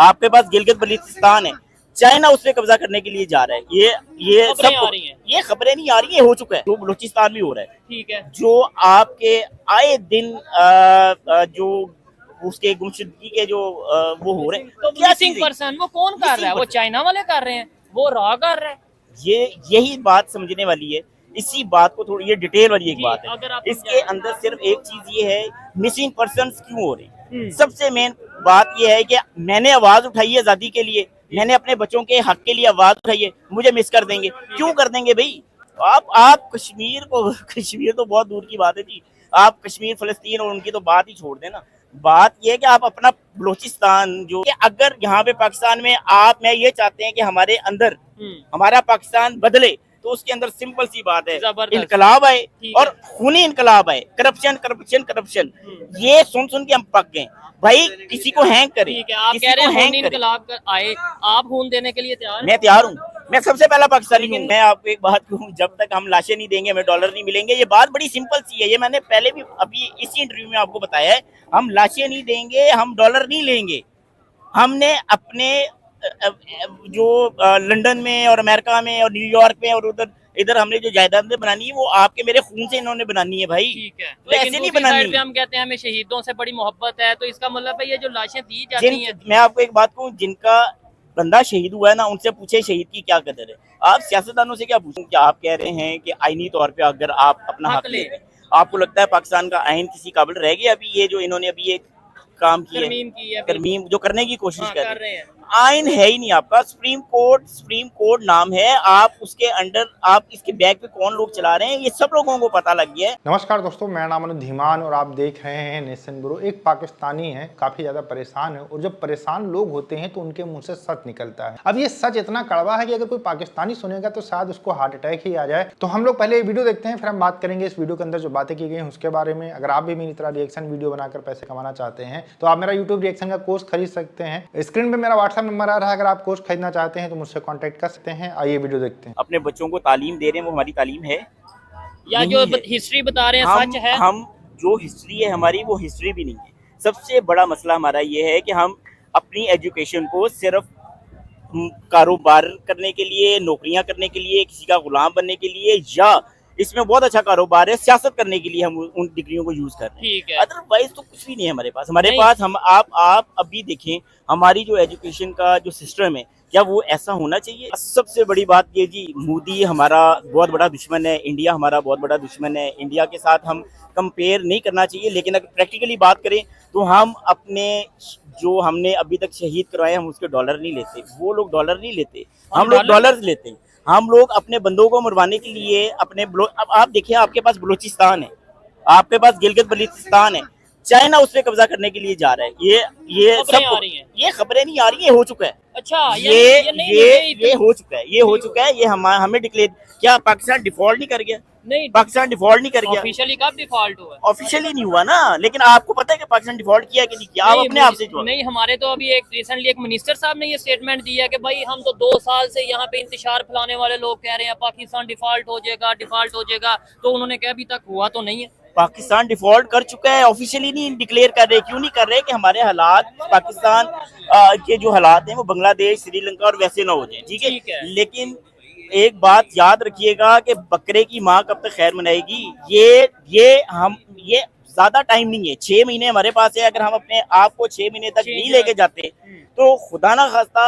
आपके पास गिलगित बल्तिस्तान है, चाइना उस पर कब्जा करने के लिए जा रहा है। ये सब आ रही हैं। ये खबरें नहीं आ रही, ये हो चुका है। जो बलूचिस्तान में हो रहा है, ठीक है, जो आपके आए दिन जो उसके गुमशुदगी के जो वो हो रहे हैं, तो क्या मिसिंग चीजें पर्सन वो कौन कर रहा है? वो चाइना वाले कर रहे हैं, वो रॉ कर रहा है। यही बात समझने वाली है। इसी बात को थोड़ी ये डिटेल वाली एक जी, बात अगर है। आप इसके अंदर सिर्फ एक चीज ये है, मिसिंग पर्सन क्यों हो रहे हैं। हम्म। सबसे मेन बात ये है कि मैंने आवाज उठाई है आजादी के लिए, मैंने अपने बच्चों के हक के लिए आवाज उठाई है, मुझे मिस कर देंगे। क्यों कर देंगे भाई? आप कश्मीर को कश्मीर तो बहुत दूर की बात है जी, आप कश्मीर फलस्तीन और उनकी तो बात ही छोड़ देना। बात यह है कि आप अपना बलोचिस्तान जो कि अगर यहाँ पे पाकिस्तान में मैं ये चाहते हैं कि हमारे अंदर हमारा पाकिस्तान बदले, तो उसके अंदर सिंपल सी बात है, इनकलाब आए और खूनी इनकलाब आए। करप्शन करप्शन करप्शन, ये सुन सुन के हम पक गए भाई। किसी को हैंग करे, ठीक है, आप किसी कह रहे को हैं हैंग खूनी करे, इनकलाब आए, आप खून देने के लिए तैयार हैं? मैं तैयार हूँ। मैं सबसे पहला पाकिस्तानी हूँ। मैं आपको एक बात कहूँ, जब तक हम लाशें नहीं देंगे हमें डॉलर नहीं मिलेंगे। ये बात बड़ी सिंपल सी है, ये मैंने पहले भी अभी इसी इंटरव्यू में आपको बताया है। हम लाशें नहीं देंगे, हम डॉलर नहीं लेंगे। हमने अपने जो लंदन में और अमेरिका में और न्यूयॉर्क में और उधर इधर हमने जो जायदादें बनानी है, वो आपके मेरे खून से इन्होंने बनानी है भाई। ठीक है, तो लेकिन ऐसे नहीं दूसरी बनानी। साइड पे हम कहते हैं हमें शहीदों से बड़ी मोहब्बत है, तो इसका मतलब है ये जो लाशें दी जाती हैं। मैं आपको एक बात कहूँ, जिनका बंदा शहीद हुआ है ना, उनसे पूछे शहीद की क्या कदर है। आप सियासतदानों से क्या पूछें? क्या आप कह रहे हैं कि आईनी तौर पे अगर आप अपना हक ले रहे हैं, आपको लगता है पाकिस्तान का आइन किसी काबिल रह गया? अभी ये जो इन्होंने अभी एक काम किया है, तरमीम जो करने की कोशिश कर रहे हैं, आइन है ही नहीं आपका। सुप्रीम कोर्ट नाम है, आप उसके अंडर आप इसके बैक पे कौन लोग चला रहे हैं, ये सब लोगों को पता लग गया है। नमस्कार दोस्तों, मेरा नाम अनुज धीमान और आप देख रहे हैं नेशन ब्यूरो। एक पाकिस्तानी है, काफी ज्यादा परेशान है, और जब परेशान लोग होते हैं तो उनके मुंह से सच निकलता है। अब ये सच इतना कड़वा है कि अगर कोई पाकिस्तानी सुनेगा तो शायद उसको हार्ट अटैक ही आ जाए। तो हम लोग पहले ये वीडियो देखते हैं, फिर हम बात करेंगे इस वीडियो के अंदर जो बातें की गई हैं उसके बारे में। अगर आप भी मेरी तरह रिएक्शन वीडियो बनाकर पैसे कमाना चाहते हैं तो आप मेरा यूट्यूब रिएक्शन का कोर्स खरीद सकते हैं। स्क्रीन पे मेरा व्हाट्सएप नंबर आ रहा है, अगर आप कोर्स खरीदना चाहते हैं तो मुझसे कांटेक्ट कर सकते हैं। आइए वीडियो देखते हैं। अपने बच्चों को तालीम दे रहे हैं, वो हमारी तालीम है या जो हिस्ट्री बता रहे हैं सच है? हम जो हिस्ट्री है हमारी, वो हिस्ट्री भी नहीं है। सबसे बड़ा मसला हमारा ये है कि हम अपनी एजुकेशन को सिर्फ कारोबार करने के लिए, नौकरियां करने के लिए, किसी का गुलाम बनने के लिए, या इसमें बहुत अच्छा कारोबार है सियासत करने के लिए हम उन डिग्रियों को यूज कर रहे हैं। अदरवाइज तो कुछ भी नहीं है हमारे पास। हमारे पास हम आप अभी देखें हमारी जो एजुकेशन का जो सिस्टम है, क्या वो ऐसा होना चाहिए? सबसे बड़ी बात ये जी, मोदी हमारा बहुत बड़ा दुश्मन है, इंडिया हमारा बहुत बड़ा दुश्मन है। इंडिया के साथ हम कंपेयर नहीं करना चाहिए, लेकिन अगर प्रैक्टिकली बात करें तो हम अपने जो हमने अभी तक शहीद करवाए, हम उसके डॉलर नहीं लेते। वो लोग डॉलर नहीं लेते, हम लोग डॉलर लेते हैं। हम लोग अपने बंदों को मरवाने के लिए अपने अब आप देखिए, आपके पास बलूचिस्तान है, आपके पास गिलगित बल्तिस्तान है, चाइना उस पर कब्जा करने के लिए जा रहा है। ये सब ये खबरें नहीं आ रही, ये हो चुका है। अच्छा, ये हो चुका है, ये हो चुका है। ये हमें डिक्लेयर, क्या पाकिस्तान डिफॉल्ट नहीं कर गया? नहीं, पाकिस्तान डिफॉल्ट नहीं कर गया। ऑफिशियली कब डिफॉल्ट हुआ? ऑफिशियली नहीं हुआ ना, लेकिन आपको पता है कि पाकिस्तान डिफॉल्ट किया कि नहीं किया? आप अपने आप से नहीं, हमारे तो अभी एक रिसेंटली एक मिनिस्टर साहब ने ये स्टेटमेंट दिया कि भाई हम तो 2 साल से यहाँ पे इंतजार फैलाने वाले लोग कह रहे हैं पाकिस्तान डिफॉल्ट हो जाएगा, डिफॉल्ट हो जाएगा। तो उन्होंने कहा अभी तक हुआ तो नहीं है। पाकिस्तान डिफॉल्ट कर चुका है, ऑफिशियली नहीं डिक्लेयर कर रहे। क्यों नहीं कर रहे? कि हमारे हालात पाकिस्तान के जो हालात हैं वो बांग्लादेश, श्रीलंका और वैसे ना हो जाए। ठीक है, लेकिन एक बात याद रखिएगा कि बकरे की माँ कब तक खैर मनाएगी। ये ज्यादा टाइम नहीं है, 6 महीने हमारे पास है। अगर हम अपने आप को 6 महीने तक नहीं लेके जाते तो खुदा ना खास्ता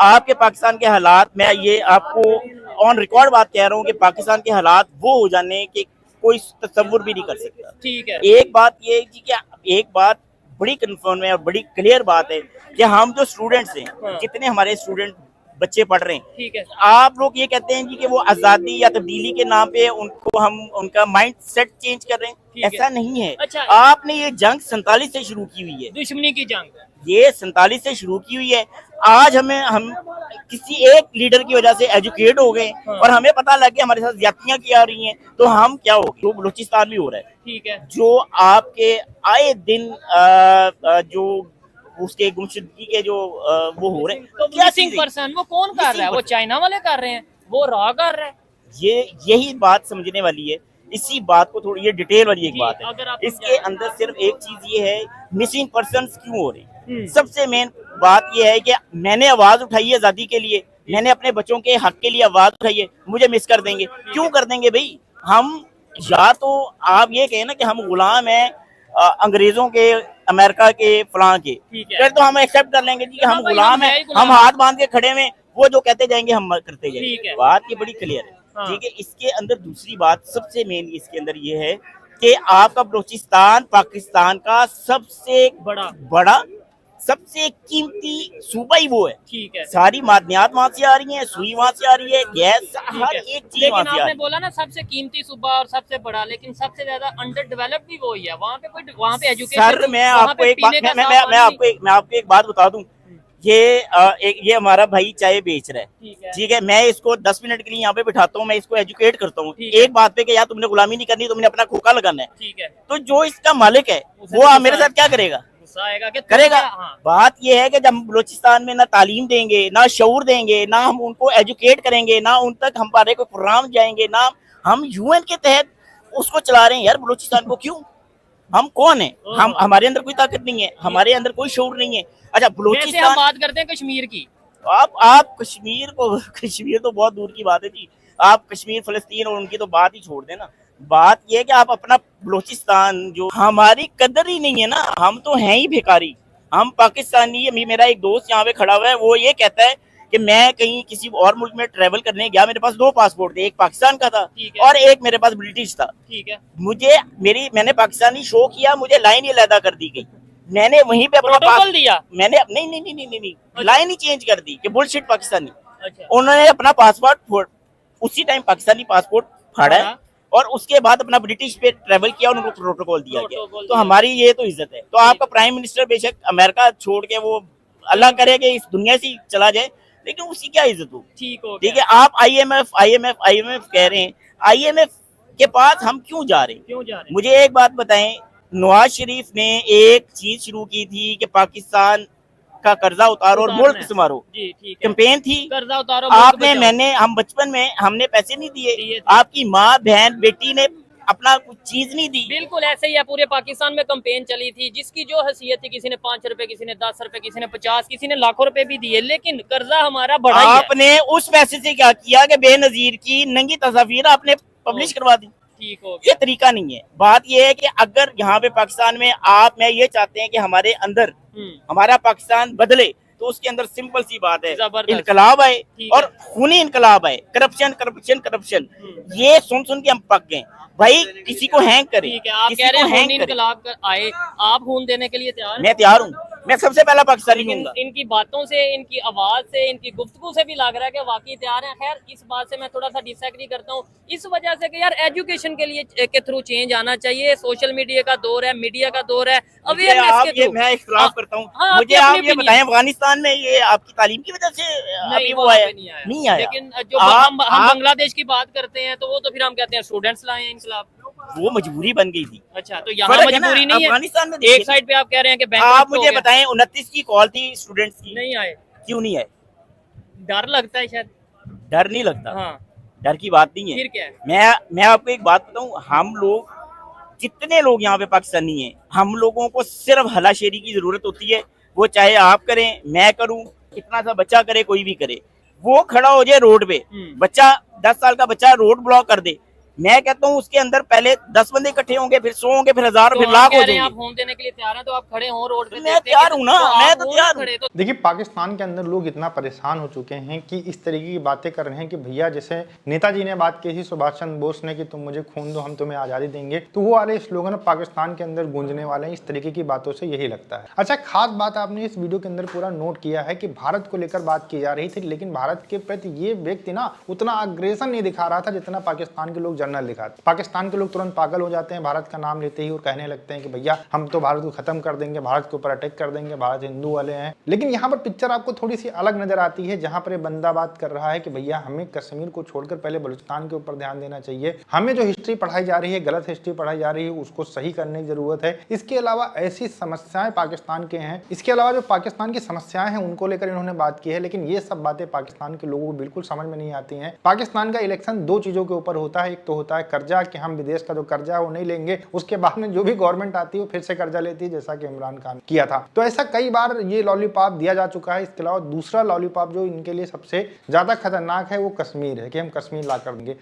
आपके पाकिस्तान के हालात, मैं ये आपको ऑन रिकॉर्ड बात कह रहा हूँ कि पाकिस्तान के हालात वो हो जाने के कोई तस्वुर भी नहीं कर सकता। ठीक है, एक बात ये है कि एक बात बड़ी कन्फर्म है और बड़ी क्लियर बात है कि हम जो स्टूडेंट्स हैं, जितने हमारे स्टूडेंट बच्चे पढ़ रहे हैं, ठीक है, आप लोग ये कहते हैं जी कि वो आजादी या तब्दीली के नाम पे उनको हम उनका माइंड सेट चेंज कर रहे हैं। ऐसा नहीं है। अच्छा, आपने ये जंग 47 से शुरू की हुई है, दुश्मनी की जंग ये 47 से शुरू की हुई है। आज हम किसी एक लीडर की वजह से एजुकेट हो गए और हमें पता लग गया हमारे साथ ज्यादतियां की आ रही हैं, तो हम क्या हो गए? जो बलूचिस्तान भी हो रहा है, ठीक है, जो आपके आए दिन जो उसके गुमशुदगी के जो वो हो रहे हैं, तो मिसिंग पर्सन वो कौन कर रहा है? वो चाइना वाले कर रहे हैं, वो रॉ कर रहा है। यही बात समझने वाली है। इसी बात को थोड़ी ये डिटेल वाली एक बात है। इसके अंदर सिर्फ एक चीज ये है, मिसिंग पर्सन क्यों हो रहे हैं। सबसे मेन बात यह है कि मैंने आवाज उठाई है आजादी के लिए, मैंने अपने बच्चों के हक के लिए आवाज उठाई है, मुझे मिस कर देंगे? क्यों कर देंगे भाई? हम या तो आप ये कहें ना कि हम गुलाम हैं अंग्रेजों के, अमेरिका के, फलां के, फिर तो हम एक्सेप्ट कर लेंगे जी कि हम गुलाम हैं, हम हाथ बांध के खड़े में, वो जो कहते जाएंगे हम करते जाएंगे। बात ये बड़ी क्लियर है, ठीक है। इसके अंदर दूसरी बात सबसे मेन इसके अंदर ये है कि आपका बलूचिस्तान पाकिस्तान का सबसे बड़ा सबसे कीमती सूबा ही वो है, ठीक है। सारी मादनियात वहाँ से आ रही हैं, सुई वहाँ से आ रही है, गैस, हर एक चीज वहाँ से आ रही है। आपने बोला ना सबसे कीमती सूबा और सबसे बड़ा, लेकिन सबसे ज्यादा अंडर डेवलप्ड भी वही है। वहाँ पे कोई, वहाँ पे एजुकेशन, सर मैं आपको एक बात मैं आपको एक बात बता दूं, ये हमारा भाई चाय बेच रहा है, ठीक है। मैं इसको 10 मिनट के लिए यहाँ पे बिठाता हूँ, मैं इसको एजुकेट करता हूँ एक बात पे कि यार तुमने गुलामी नहीं करनी, तुमने अपना खोखा लगाना है, ठीक है। तो जो इसका मालिक है वो मेरे साथ क्या करेगा? करेगा। बात ये है कि जब बलूचिस्तान में ना तालीम देंगे, ना शऊर देंगे, ना हम उनको एजुकेट करेंगे, ना उन तक हमारे को प्रोग्राम जाएंगे, ना हम यूएन के तहत उसको चला रहे हैं यार बलूचिस्तान को। क्यों? हम कौन है? हम, हमारे अंदर कोई ताकत नहीं है, हमारे अंदर कोई शऊर नहीं है। अच्छा बलूचिस्तान, हम बात करते हैं कश्मीर की, आप कश्मीर तो बहुत दूर की बात है जी। आप कश्मीर फलस्तीन और उनकी तो बात ही छोड़ देना। बात यह है कि आप अपना बलूचिस्तान, जो हमारी कदर ही नहीं है ना, हम तो हैं ही भिखारी, हम पाकिस्तानी। मेरा एक दोस्त यहाँ पे खड़ा हुआ है, वो ये कहता है कि मैं कहीं किसी और मुल्क में ट्रेवल करने गया, मेरे पास 2 पासपोर्ट थे, एक पाकिस्तान का था और एक मेरे पास ब्रिटिश था, ठीक है। मैंने पाकिस्तानी शो किया, मुझे लाइन ही अलहदा कर दी गई, मैंने वहीं पे अपना पास दिया, मैंने नहीं लाइन ही चेंज कर दी कि बुलशिट पाकिस्तानी। उन्होंने अपना पासपोर्ट उसी टाइम पाकिस्तानी पासपोर्ट फाड़ा है और उसके बाद अपना ब्रिटिश पे ट्रेवल किया और उनको प्रोटोकॉल दिया गया। तो हमारी ये तो इज्जत है। तो आपका प्राइम मिनिस्टर बेशक अमेरिका छोड़ के वो अल्लाह करे कि इस दुनिया से चला जाए, लेकिन उसकी क्या इज्जत हो? ठीक है। आप आईएमएफ कह रहे हैं, आईएमएफ के पास हम क्यों जा रहे हैं? मुझे एक बात बताएं, नवाज शरीफ ने एक चीज शुरू की थी कि पाकिस्तान का कर्जा उतारो और मुल्क संवारो, कैंपेन थी, कर्जा उतारो आपने, हम बचपन में हमने पैसे नहीं दिए, आपकी माँ बहन बेटी ने अपना कुछ चीज नहीं दी। बिल्कुल ऐसे ही है, पूरे पाकिस्तान में कैंपेन चली थी, जिसकी जो हैसियत थी, किसी ने 5 रुपए, किसी ने 10 रुपए, किसी ने 50, किसी ने लाखों रुपए भी दिए, लेकिन कर्जा हमारा बढ़ा ही है। आपने उस पैसे से क्या किया कि बेनजीर की नंगी तस्वीर आपने पब्लिश करवा दी। ये तरीका नहीं है। बात ये है कि अगर यहाँ पे पाकिस्तान में मैं ये चाहते हैं कि हमारे अंदर हमारा पाकिस्तान बदले, तो उसके अंदर सिंपल सी बात है, इनकलाब आए और खूनी इनकलाब आए, करप्शन। ये सुन के हम पक गए भाई, किसी को हैंग करे। आप कह रहे हैं इनकलाब आए, आप खून देने के लिए तैयार? मैं तैयार हूँ, मैं सबसे पहला पाकिस्तानी हूँ। इनकी बातों से, इनकी आवाज से, इनकी गुफ्तगू से भी लग रहा है कि वाकई तैयार हैं। खैर इस बात से मैं थोड़ा सा डिसएग्री करता हूँ, इस वजह से कि यार एजुकेशन के लिए के थ्रू चेंज आना चाहिए। सोशल मीडिया का दौर है, मीडिया का दौर है, अवेयरनेस के थ्रू। मैं इख्तिलाफ करता हूँ, मुझे आप ये बताएं, अफगानिस्तान में ये आपकी तालीम की वजह से अभी वो आया नहीं आया? लेकिन जो हम बांग्लादेश की बात करते हैं तो वो तो फिर हम कहते हैं स्टूडेंट्स लाए हैं इनकलाब, वो मजबूरी बन गई थी। अच्छा, तो यहाँ मजबूरी नहीं है? अफगानिस्तान में एक साइड पे आप कह रहे हैं कि आप मुझे बताएं 29 की कॉल थी स्टूडेंट्स की, नहीं आए? क्यों नहीं आए? डर लगता है शायद। डर नहीं लगता, हाँ। डर की बात नहीं है। फिर क्या है? मैं आपको एक बात बताऊं, हम लोग जितने लोग यहाँ पे पाकिस्तानी हैं, हम लोगों को सिर्फ हलाशेरी की जरूरत होती है। वो चाहे आप करें, मैं करूं, इतना सा बच्चा करे, कोई भी करे, वो खड़ा हो जाए रोड पे, बच्चा 10 साल का बच्चा रोड ब्लॉक कर दे, मैं कहता हूँ उसके अंदर पहले 10 बंदे इकट्ठे होंगे, फिर 100 होंगे, फिर 1000, फिर लाख हो जाएंगे। आप होम देने के लिए तैयार हैं तो आप खड़े हो रोड पे? मैं तैयार हूँ ना, मैं तो तैयार हूँ। देखिए पाकिस्तान के अंदर लोग इतना परेशान हो चुके हैं कि इस तरीके की बातें कर रहे हैं कि भैया, जैसे नेताजी ने बात की थी सुभाष चंद्र बोस ने कि तुम मुझे खून दो, हम तुम्हें आज़ादी देंगे, तो वो वाले स्लोगन पाकिस्तान के अंदर गूंजने वाले हैं। इस तरीके की बातों से यही लगता है। अच्छा, खास बात आपने इस वीडियो के अंदर पूरा नोट किया है कि भारत को लेकर बात की जा रही थी, लेकिन भारत के प्रति ये व्यक्ति ना उतना अग्रेसन नहीं दिखा रहा था जितना पाकिस्तान के लोग जर्नल दिखाते। पाकिस्तान के लोग तुरंत पागल हो जाते हैं भारत का नाम लेते ही और कहने लगते हैं कि भैया हम तो भारत को खत्म कर देंगे, भारत के ऊपर अटैक कर देंगे, भारत हिंदू वाले हैं। लेकिन यहाँ पर पिक्चर आपको थोड़ी सी अलग नजर आती है, जहाँ पर ये बंदा बात कर रहा है कि भैया हमें कश्मीर को छोड़कर पहले बलूचिस्तान के ऊपर ध्यान देना चाहिए, हमें जो हिस्ट्री पढ़ाई जा रही है, गलत हिस्ट्री पढ़ाई जा रही है, उसको सही करने की जरूरत है। इसके अलावा ऐसी समस्याएं पाकिस्तान के हैं, इसके अलावा जो पाकिस्तान की समस्याएं हैं उनको लेकर इन्होंने बात की है, लेकिन ये सब बातें पाकिस्तान के लोगों को बिल्कुल समझ में नहीं आती हैं। पाकिस्तान का इलेक्शन 2 चीजों के ऊपर होता है, एक तो तो होता है कर्जा कि हम विदेश का जो कर्जा है वो नहीं लेंगे, उसके बाद में जो भी गवर्नमेंट आती है वो फिर से कर्जा लेती है, जैसा कि इमरान खान किया था। तो ऐसा कई बार ये लॉलीपॉप दिया जा चुका है। इसके अलावा दूसरा लॉलीपॉप जो इनके लिए सबसे ज्यादा खतरनाक है वो कश्मीर है कि हम कश्मीर ला कर देंगे।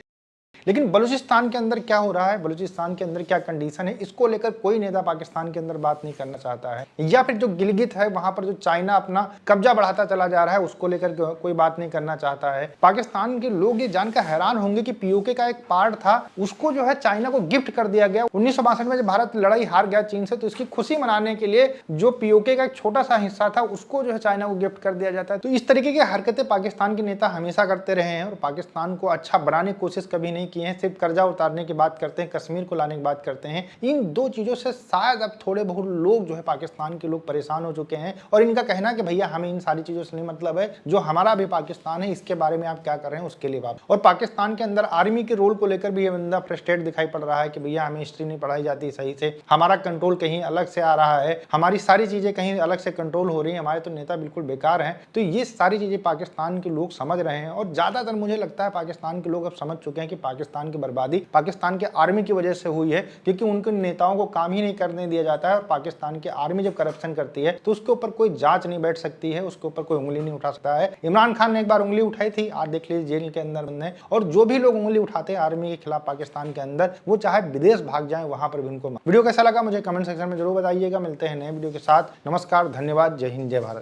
लेकिन बलूचिस्तान के अंदर क्या हो रहा है, बलूचिस्तान के अंदर क्या कंडीशन है, इसको लेकर कोई नेता पाकिस्तान के अंदर बात नहीं करना चाहता है। या फिर जो गिलगित है वहां पर जो चाइना अपना कब्जा बढ़ाता चला जा रहा है उसको लेकर कोई बात नहीं करना चाहता है। पाकिस्तान के लोग ये जानकर हैरान होंगे कि पीओके का एक पार्ट था उसको जो है चाइना को गिफ्ट कर दिया गया। 1962 में जब भारत लड़ाई हार गया चीन से, तो इसकी खुशी मनाने के लिए जो पीओके का एक छोटा सा हिस्सा था उसको जो है चाइना को गिफ्ट कर दिया जाता है। तो इस तरीके की हरकतें पाकिस्तान के नेता हमेशा करते रहे हैं और पाकिस्तान को अच्छा बनाने की कोशिश कभी नहीं किए हैं। सिर्फ कर्जा उतारने की बात करते हैं, कश्मीर को लाने की बात करते हैं। इन दो चीजों से शायद अब थोड़े बहुत लोग जो है पाकिस्तान के लोग परेशान हो चुके हैं और इनका कहना कि भैया हमें इन सारी चीजों से नहीं मतलब है, जो हमारा भी पाकिस्तान है इसके बारे में आप क्या कर रहे हैं उसके लिए बात। और पाकिस्तान के अंदर आर्मी के रोल को लेकर भी ये बंदा फ्रस्ट्रेट दिखाई पड़ रहा है कि भैया हमें हिस्ट्री नहीं पढ़ाई जाती सही से, हमारा कंट्रोल कहीं अलग से आ रहा है, हमारी सारी चीजें कहीं अलग से कंट्रोल हो रही है, हमारे तो नेता बिल्कुल बेकार हैं। तो ये सारी चीजें पाकिस्तान के लोग समझ रहे हैं और ज्यादातर मुझे लगता है पाकिस्तान के लोग अब समझ चुके हैं कि पाकिस्तान की बर्बादी पाकिस्तान के आर्मी की वजह से हुई है, क्योंकि उनके नेताओं को काम ही नहीं करने दिया जाता है। और पाकिस्तान की आर्मी जब करप्शन करती है तो उसके ऊपर कोई जांच नहीं बैठ सकती है, उसके ऊपर कोई उंगली नहीं उठा सकता है। इमरान खान ने एक बार उंगली उठाई थी, आज देख लीजिए जेल के अंदर बंद है। और जो भी लोग उंगली उठाते हैं आर्मी के खिलाफ पाकिस्तान के अंदर, वो चाहे विदेश भाग जाए वहां पर भी उनको। वीडियो कैसा लगा मुझे कमेंट सेक्शन में जरूर बताइएगा। मिलते हैं नए वीडियो के साथ। नमस्कार, धन्यवाद, जय हिंद, जय भारत।